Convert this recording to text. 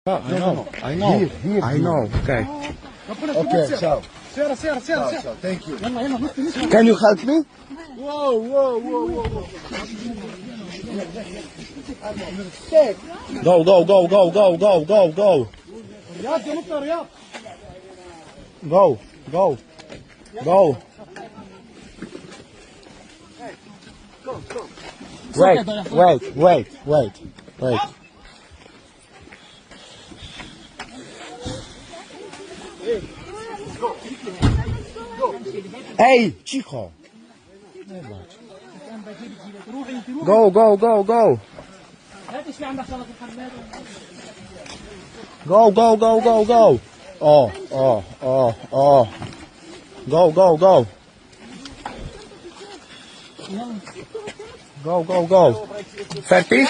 I know. Here. I know. Okay. Okay, ciao. سيارة Ciao. Thank you. Can you help me? Whoa. Go. رياض يا مطر رياض. Go. Wait. Ej, cicho. Go. Go. Oh. Go. Fertig?